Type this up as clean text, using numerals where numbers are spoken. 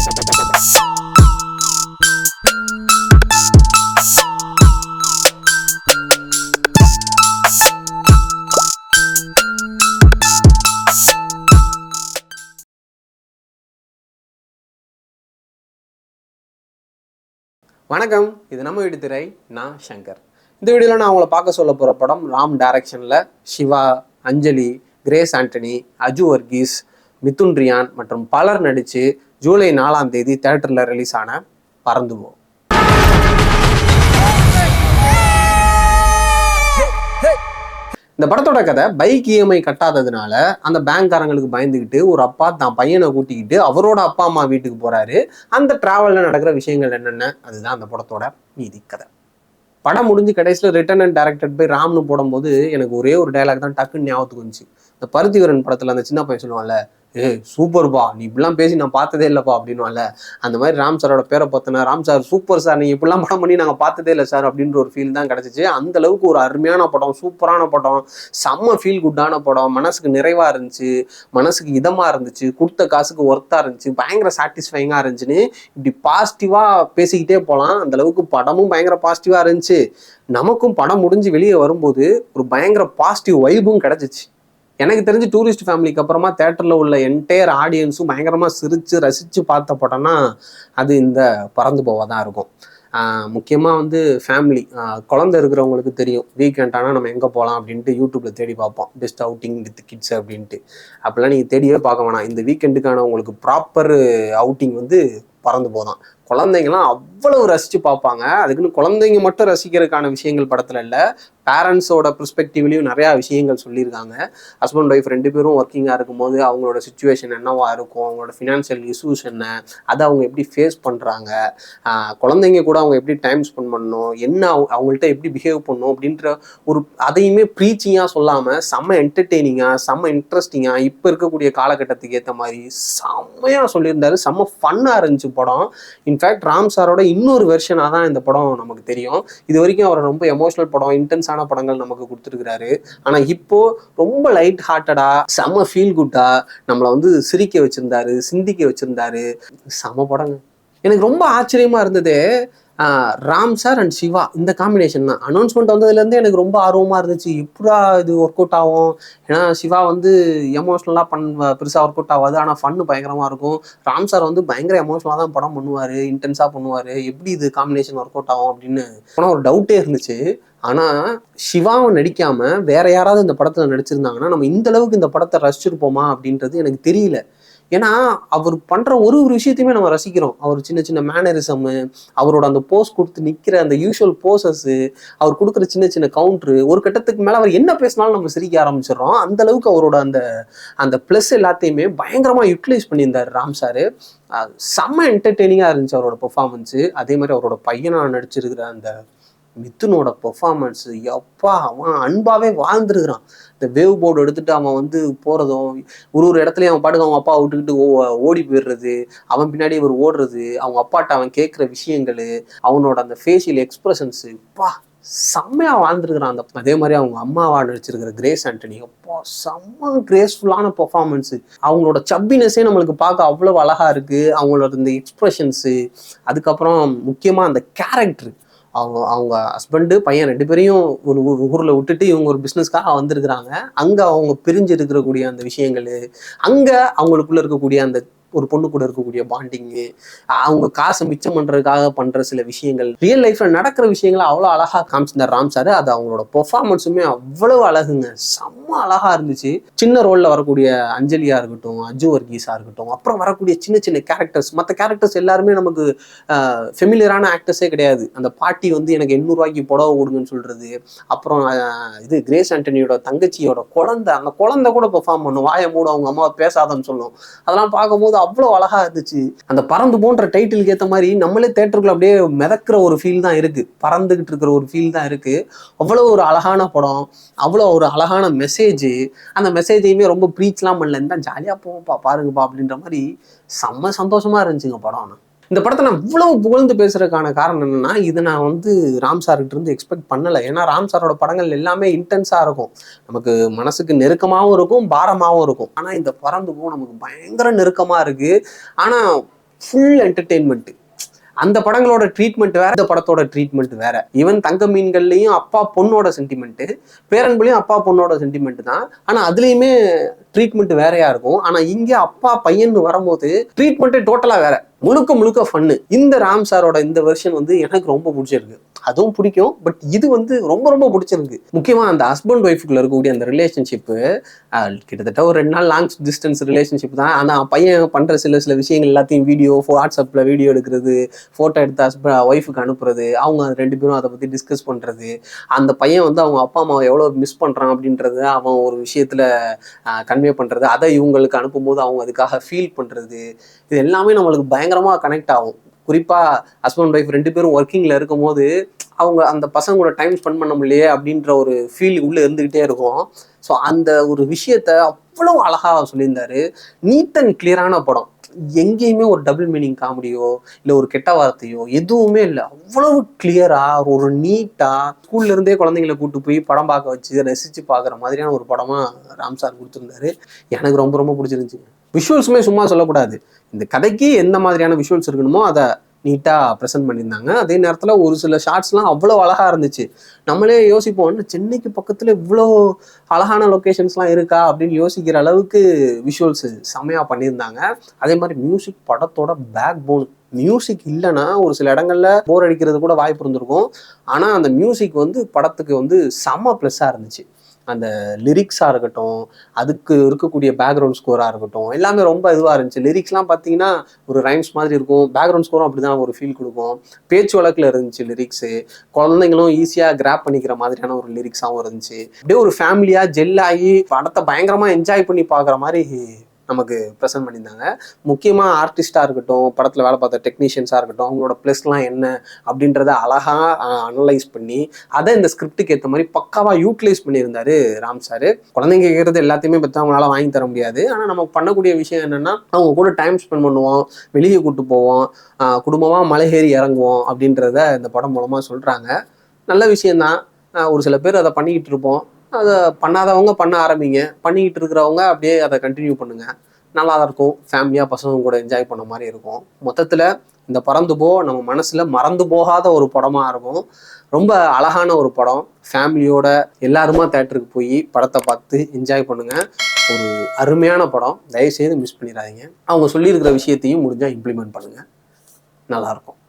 வணக்கம், இது நம்ம வீட்டு திரை. நான் சங்கர். இந்த வீடியோவில் நான் அவங்கள பார்க்க சொல்ல போகிற படம் ராம் டைரக்ஷனில் சிவா, அஞ்சலி, கிரேஸ் ஆண்டனி, அஜு வர்கீஸ், மிதுன் ரியான் மற்றும் பலர் நடித்து ஜூலை 4ஆம் தேதி தியேட்டரில் ரிலீஸ் ஆன பறந்துவோம். இந்த படத்தோட கதை பைக் இஎம்ஐ கட்டாததுனால அந்த பேங்க்காரங்களுக்கு பயந்துக்கிட்டு ஒரு அப்பா தான் பையனை கூட்டிக்கிட்டு அவரோட அப்பா அம்மா வீட்டுக்கு போறாரு. அந்த டிராவல்ல நடக்கிற விஷயங்கள் என்னென்ன, அதுதான் அந்த படத்தோட மீதி கதை. படம் முடிஞ்சு கடைசியில் ரிட்டன் அண்ட் டைரக்டட் பை ராம்னு போடும்போது எனக்கு ஒரே ஒரு டைலாக் தான் டக்குன்னு ஞாபகத்துக்கு வந்துச்சு. இந்த பருத்திவரன் படத்துல அந்த சின்ன பையன் சொல்லுவான்ல, சூப்பர்பா, நீ இப்படிலாம் பேசி நான் பார்த்ததே இல்லைப்பா அப்படின்னுவான்ல. அந்த மாதிரி ராம் சாரோட பேரை பார்த்தோன்னா, ராம் சார் சூப்பர் சார், நீங்க இப்படிலாம் படம் பண்ணி நாங்கள் பார்த்ததே இல்லை சார் அப்படின்ற ஒரு ஃபீல் தான் கிடைச்சிச்சு. அந்த அளவுக்கு ஒரு அருமையான படம், சூப்பரான படம், செம்ம ஃபீல் குட்டான படம், மனசுக்கு நிறைவா இருந்துச்சு, மனசுக்கு இதமா இருந்துச்சு, கொடுத்த காசுக்கு ஒர்த்தா இருந்துச்சு, பயங்கர சாட்டிஸ்ஃபைங்கா இருந்துச்சுன்னு இப்படி பாசிட்டிவா பேசிக்கிட்டே போகலாம். அந்த அளவுக்கு படமும் பயங்கர பாசிட்டிவா இருந்துச்சு. நமக்கும் படம் முடிஞ்சு வெளியே வரும்போது ஒரு பயங்கர பாசிட்டிவ் வைபும் கிடைச்சிச்சு. எனக்கு தெரிஞ்சு டூரிஸ்ட் ஃபேமிலிக்கு அப்புறமா தேட்டரில் உள்ள என்டையர் ஆடியன்ஸும் பயங்கரமாக சிரித்து ரசித்து பார்த்த படம்னா அது இந்த பறந்து போவா தான் இருக்கும். முக்கியமாக ஃபேமிலி, குழந்தை இருக்கிறவங்களுக்கு தெரியும் வீக்கெண்ட் ஆனால் நம்ம எங்கே போகலாம் அப்படின்ட்டு யூடியூப்பில் தேடி பார்ப்போம், பெஸ்ட் அவுட்டிங் வித் கிட்ஸ் அப்படின்ட்டு. அப்படிலாம் நீங்கள் தேடியே பார்க்க வேணாம். இந்த வீக்கெண்டுக்கான உங்களுக்கு ப்ராப்பர் அவுட்டிங் பறந்து போதான். குழந்தைங்களாம் அவ்வளவு ரசித்து பார்ப்பாங்க. அதுக்குன்னு குழந்தைங்க மட்டும் ரசிக்கிறதுக்கான விஷயங்கள் படத்தில் இல்லை, பேரண்ட்ஸோட பெர்ஸ்பெக்டிவ்லையும் நிறையா விஷயங்கள் சொல்லியிருக்காங்க. ஹஸ்பண்ட் ஒய்ஃப் 2 பேரும் ஒர்க்கிங்காக இருக்கும்போது அவங்களோட சுச்சுவேஷன் என்னவா இருக்கும், அவங்களோட ஃபினான்ஷியல் இஷ்யூஸ் என்ன, அதை அவங்க எப்படி ஃபேஸ் பண்ணுறாங்க, குழந்தைங்க கூட அவங்க எப்படி டைம் ஸ்பெண்ட் பண்ணணும், என்ன அவங்கள்ட்ட எப்படி பிஹேவ் பண்ணணும் அப்படின்ற ஒரு அதையுமே ப்ரீச்சிங்காக சொல்லாமல் செம்ம என்டர்டெய்னிங்காக, செம்ம இன்ட்ரெஸ்டிங்காக, இப்போ இருக்கக்கூடிய காலகட்டத்துக்கு ஏற்ற மாதிரி செம்மையாக சொல்லியிருந்தாரு. செம்ம ஃபன்னாக இருந்துச்சு படம். இன்ஃபேக்ட் ராம் சாரோட இன்னொரு வெர்ஷனாக தான் இந்த படம் நமக்கு தெரியும். இது வரைக்கும் அவர் ரொம்ப எமோஷனல் படம், இன்டென்ஸான படங்கள் நமக்கு கொடுத்துருக்கிறாரு. ஆனால் இப்போ ரொம்ப லைட் ஹார்ட்டடா, செம்ம ஃபீல் குட்டா நம்மளை சிரிக்க வச்சிருந்தாரு, சிந்திக்க வச்சிருந்தாரு. செம்ம படங்க. எனக்கு ரொம்ப ஆச்சரியமா இருந்தது ராம் சார் அண்ட் சிவா இந்த காம்பினேஷன் தான். அனௌன்ஸ்மெண்ட் வந்ததுலேருந்து எனக்கு ரொம்ப ஆர்வமாக இருந்துச்சு, எப்படா இது ஒர்க் அவுட் ஆகும். ஏன்னா சிவா எமோஷ்னலாக பெருசாக ஒர்க் அவுட் ஆகாது, ஆனால் ஃபன்னு பயங்கரமாக இருக்கும். ராம் சார் பயங்கர எமோஷ்னலாக தான் படம் பண்ணுவார், இன்டென்ஸாக பண்ணுவார். எப்படி இது காம்பினேஷன் ஒர்க் அவுட் ஆகும் அப்படின்னு ஆனால் ஒரு டவுட்டே இருந்துச்சு. ஆனால் சிவாவை நடிக்காமல் வேற யாராவது இந்த படத்தில் நடிச்சிருந்தாங்கன்னா நம்ம இந்த அளவுக்கு இந்த படத்தை ரசிச்சிருப்போமா அப்படின்றது எனக்கு தெரியல. ஏன்னா அவர் பண்ற ஒரு விஷயத்தையுமே நம்ம ரசிக்கிறோம். அவர் சின்ன சின்ன மேனரிசம், அவரோட அந்த போஸ் கொடுத்து நிற்கிற அந்த யூஷுவல் போசஸ், அவர் கொடுக்குற சின்ன சின்ன கவுண்டரு, ஒரு கட்டத்துக்கு மேலே அவர் என்ன பேசினாலும் நம்ம சிரிக்க ஆரம்பிச்சிடறோம். அந்த அளவுக்கு அவரோட அந்த ப்ளஸ் எல்லாத்தையுமே பயங்கரமாக யூட்டிலைஸ் பண்ணியிருந்தார் ராம் சார். செம்ம என்டர்டெய்னிங்காக இருந்துச்சு அவரோட பெர்ஃபார்மன்ஸு. அதே மாதிரி அவரோட பையனாக நடிச்சிருக்கிற அந்த மிதுனோட பெர்ஃபார்மன்ஸு, எப்பா அவன் அன்பாவே வாழ்ந்துருக்கிறான். இந்த வேவ் போர்டு எடுத்துட்டு அவன் போகிறதும், ஒரு இடத்துலையும் அவன் பாட்டுக்கு அவங்க அப்பா விட்டுக்கிட்டு ஓடி போயிடுறது, அவன் பின்னாடி இவர் ஓடுறது, அவங்க அப்பாட்ட அவன் கேட்குற விஷயங்கள், அவனோட அந்த ஃபேஷியல் எக்ஸ்பிரஷன்ஸு, அப்பா செம்மையாக வாழ்ந்துருக்கிறான். அதே மாதிரி அவங்க அம்மாவா நடிச்சிருக்கிற கிரேஸ் ஆண்டனி, அப்பா செம்ம கிரேஸ்ஃபுல்லான பெர்ஃபார்மன்ஸு. அவங்களோட சப்பினஸே நம்மளுக்கு பார்க்க அவ்வளோ அழகா இருக்குது. அவங்களோட இந்த எக்ஸ்பிரஷன்ஸு, அதுக்கப்புறம் முக்கியமாக அந்த கேரக்டரு, அவங்க ஹஸ்பண்டு பையன் 2 பேரையும் ஒரு ஊரில் விட்டுட்டு இவங்க ஒரு பிஸ்னஸ்க்காக வந்திருக்கிறாங்க. அங்கே அவங்க பிரிஞ்சு இருக்கக்கூடிய அந்த விஷயங்கள், அங்கே அவங்களுக்குள்ள இருக்கக்கூடிய அந்த ஒரு பொண்ணு கூட இருக்கக்கூடிய பாண்டிங்கு, அவங்க காசை மிச்சம் பண்றதுக்காக பண்ற சில விஷயங்கள், ரியல் லைஃப்ல நடக்கிற விஷயங்களை அவ்வளோ அழகா காமிச்சிருந்தார் ராம் சார். அது அவங்களோட பெர்ஃபார்மன்ஸுமே அவ்வளவு அழகுங்க, செம்ம அழகா இருந்துச்சு. சின்ன ரோல்ல வரக்கூடிய அஞ்சலியா இருக்கட்டும், அஜு வர்கீஸா இருக்கட்டும், அப்புறம் வரக்கூடிய சின்ன சின்ன கேரக்டர்ஸ், மற்ற கேரக்டர்ஸ் எல்லாருமே நமக்கு ஃபெமிலியரான ஆக்டர்ஸே கிடையாது. அந்த பாட்டி எனக்கு 800 ரூபாய்க்கு புடவை கொடுங்கன்னு சொல்றது, அப்புறம் இது கிரேஸ் ஆண்டனியோட தங்கச்சியோட குழந்தை, அந்த குழந்தை கூட பெர்ஃபார்ம் பண்ணும், வாயை மூட அவங்க அம்மாவை பேசாதன்னு சொல்லும். அதெல்லாம் பார்க்கும்போது அவ்வளோ அழகா இருந்துச்சு. அந்த பறந்து போன்ற டைட்டிலுக்கு ஏற்ற மாதிரி நம்மளே தேட்டருக்குள்ள அப்படியே மிதக்கிற ஒரு ஃபீல் தான் இருக்கு, பறந்துகிட்டு இருக்கிற ஒரு ஃபீல் தான் இருக்கு. அவ்வளோ ஒரு அழகான படம், அவ்வளோ ஒரு அழகான மெசேஜ். அந்த மெசேஜையுமே ரொம்ப ப்ரீச்லாம் பண்ணல, இருந்தா ஜாலியாக போவோம்ப்பா பாருங்கப்பா அப்படின்ற மாதிரி செம்ம சந்தோஷமா இருந்துச்சுங்க படம். இந்த படத்தை நான் இவ்வளவு புகழ்ந்து பேசுறதுக்கான காரணம் என்னன்னா, இது நான் ராம் சார்கிட்ட இருந்து எக்ஸ்பெக்ட் பண்ணலை. ஏன்னா ராம் சாரோட படங்கள் எல்லாமே இன்டென்ஸா இருக்கும், நமக்கு மனசுக்கு நெருக்கமாகவும் இருக்கும், பாரமாகவும் இருக்கும். ஆனா இந்த பறந்து நமக்கு பயங்கர நெருக்கமா இருக்கு. ஆனா ஃபுல் என்டர்டெயின்மெண்ட். அந்த படங்களோட ட்ரீட்மெண்ட் வேற, இந்த படத்தோட ட்ரீட்மெண்ட் வேற. ஈவன் தங்க மீன்கள்லயும் அப்பா பொண்ணோட சென்டிமெண்ட், பேரன்புலயும் அப்பா பொண்ணோட சென்டிமெண்ட் தான். ஆனா அதுலயுமே ட்ரீட்மெண்ட் வேறையா இருக்கும். ஆனா இங்க அப்பா பையன் வரும்போது ட்ரீட்மெண்ட்டே டோட்டலா வேற, முழுக்க முழுக்க ஃபன்னு. இந்த ராம் சாரோட இந்த வெர்ஷன் வந்து எனக்கு ரொம்ப பிடிச்சிருக்கு. அதுவும் பிடிக்கும், பட் இது வந்து ரொம்ப ரொம்ப பிடிச்சிருக்கு. முக்கியமா அந்த ஹஸ்பண்ட் ஒய்ஃபுக்குள்ள இருக்கக்கூடிய அந்த ரிலேஷன்ஷிப்பு கிட்டத்தட்ட ஒரு 2 நாள் லாங் டிஸ்டன்ஸ் ரிலேஷன்ஷிப் தான். ஆனா பையன் பண்ற சில விஷயங்கள் எல்லாத்தையும் வீடியோ, வாட்ஸ்அப்ல வீடியோ எடுக்கிறது, போட்டோ எடுத்து ஒய்ஃபுக்கு அனுப்புறது, அவங்க 2 பேரும் அதை பத்தி டிஸ்கஸ் பண்றது, அந்த பையன் வந்து அவங்க அப்பா அம்மாவை எவ்வளவு மிஸ் பண்றான் அப்படின்றது அவன் ஒரு விஷயத்துல கன்வே பண்றது, அதை இவங்களுக்கு அனுப்பும்போது அவங்க அதுக்காக ஃபீல் பண்றது, இது எல்லாமே நம்மளுக்கு பயங்கரமா கனெக்ட் ஆகும். குறிப்பா ஹஸ்பண்ட் ஒய்ஃப் 2 பேரும் ஒர்க்கிங்ல இருக்கும் போது அவங்க அந்த பசங்க கூட டைம் ஸ்பெண்ட் பண்ண முடியலையே அப்படின்ற ஒரு ஃபீல் உள்ள இருந்துகிட்டே இருக்கும். ஸோ அந்த ஒரு விஷயத்த அவ்வளவு அழகா சொல்லியிருந்தாரு. நீட் அண்ட் கிளியரான படம். எங்கேயுமே ஒரு டபுள் மீனிங் காமெடியோ இல்லை ஒரு கெட்ட வார்த்தையோ எதுவுமே இல்லை. அவ்வளவு கிளியரா ஒரு நீட்டா ஸ்கூல்ல இருந்தே குழந்தைங்களை கூட்டு போய் படம் பார்க்க வச்சு ரசிச்சு பார்க்குற மாதிரியான ஒரு படமா ராம் சார் கொடுத்துருந்தாரு. எனக்கு ரொம்ப ரொம்ப பிடிச்சிருந்துச்சு. விஷுவல்ஸுமே சும்மா சொல்லக்கூடாது. இந்த கதைக்கு எந்த மாதிரியான விஷுவல்ஸ் இருக்கணுமோ அதை நீட்டாக ப்ரெசென்ட் பண்ணியிருந்தாங்க. அதே நேரத்தில் ஒரு சில ஷார்ட்ஸ்லாம் அவ்வளோ அழகாக இருந்துச்சு. நம்மளே யோசிப்போம், சென்னைக்கு பக்கத்தில் இவ்வளோ அழகான லொக்கேஷன்ஸ்லாம் இருக்கா அப்படின்னு யோசிக்கிற அளவுக்கு விஷுவல்ஸ் செம்மையாக பண்ணியிருந்தாங்க. அதே மாதிரி மியூசிக் படத்தோட பேக் போன். மியூசிக் இல்லைன்னா ஒரு சில இடங்கள்ல போர் அடிக்கிறது கூட வாய்ப்பு இருந்திருக்கும். ஆனால் அந்த மியூசிக் வந்து படத்துக்கு வந்து செம்ம ப்ளஸ்ஸாக இருந்துச்சு. அந்த லிரிக்ஸாக இருக்கட்டும், அதுக்கு இருக்கக்கூடிய பேக்ரவுண்ட் ஸ்கோராக இருக்கட்டும், எல்லாமே ரொம்ப இதுவாக இருந்துச்சு. லிரிக்ஸ்லாம் பார்த்தீங்கன்னா ஒரு ரைம்ஸ் மாதிரி இருக்கும், பேக்ரவுண்ட் ஸ்கோரும் அப்படி தான் ஒரு ஃபீல் கொடுக்கும். பேச்சு வழக்கில் இருந்துச்சு லிரிக்ஸு, குழந்தைங்களும் ஈஸியாக கிராப் பண்ணிக்கிற மாதிரியான ஒரு லிரிக்ஸாகவும் இருந்துச்சு. அப்படியே ஒரு ஃபேமிலியாக ஜெல்லாகி படத்தை பயங்கரமாக என்ஜாய் பண்ணி பார்க்குற மாதிரி நமக்கு ப்ரெசென்ட் பண்ணியிருந்தாங்க. முக்கியமாக ஆர்டிஸ்டாக இருக்கட்டும், படத்தில் வேலை பார்த்த டெக்னீஷியன்ஸாக இருக்கட்டும், அவங்களோட ப்ளஸ்லாம் என்ன அப்படின்றத அழகாக அனலைஸ் பண்ணி அதை இந்த ஸ்கிரிப்டுக்கு ஏற்ற மாதிரி பக்காவாக யூட்டிலைஸ் பண்ணியிருந்தாரு ராம் சார். குழந்தைங்க கேட்குறது எல்லாத்தையுமே பற்றி அவங்களால வாங்கி தர முடியாது. ஆனால் நம்ம பண்ணக்கூடிய விஷயம் என்னென்னா, அவங்க கூட டைம் ஸ்பெண்ட் பண்ணுவோம், வெளியே கூப்பிட்டு போவோம், குடும்பமாக மலை ஏறி இறங்குவோம் அப்படின்றத இந்த படம் மூலமாக சொல்கிறாங்க. நல்ல விஷயந்தான். ஒரு சில பேர் அதை பண்ணிக்கிட்டு இருப்போம். அதை பண்ணாதவங்க பண்ண ஆரம்பிங்க, பண்ணிக்கிட்டு இருக்கிறவங்க அப்படியே அதை கண்டினியூ பண்ணுங்க. நல்லா தான் இருக்கும். ஃபேமிலியாக பசங்க கூட என்ஜாய் பண்ண மாதிரி இருக்கும். மொத்தத்தில் இந்த பறந்து போ நம்ம மனசில் மறந்து போகாத ஒரு படமாக இருக்கும். ரொம்ப அழகான ஒரு படம். ஃபேமிலியோட எல்லாருமா தேட்டருக்கு போய் படத்தை பார்த்து என்ஜாய் பண்ணுங்க. ஒரு அருமையான படம். தயவுசெய்து மிஸ் பண்ணிடாதீங்க. அவங்க சொல்லியிருக்கிற விஷயத்தையும் முடிஞ்சால் இம்ப்ளிமெண்ட் பண்ணுங்க. நல்லாயிருக்கும்.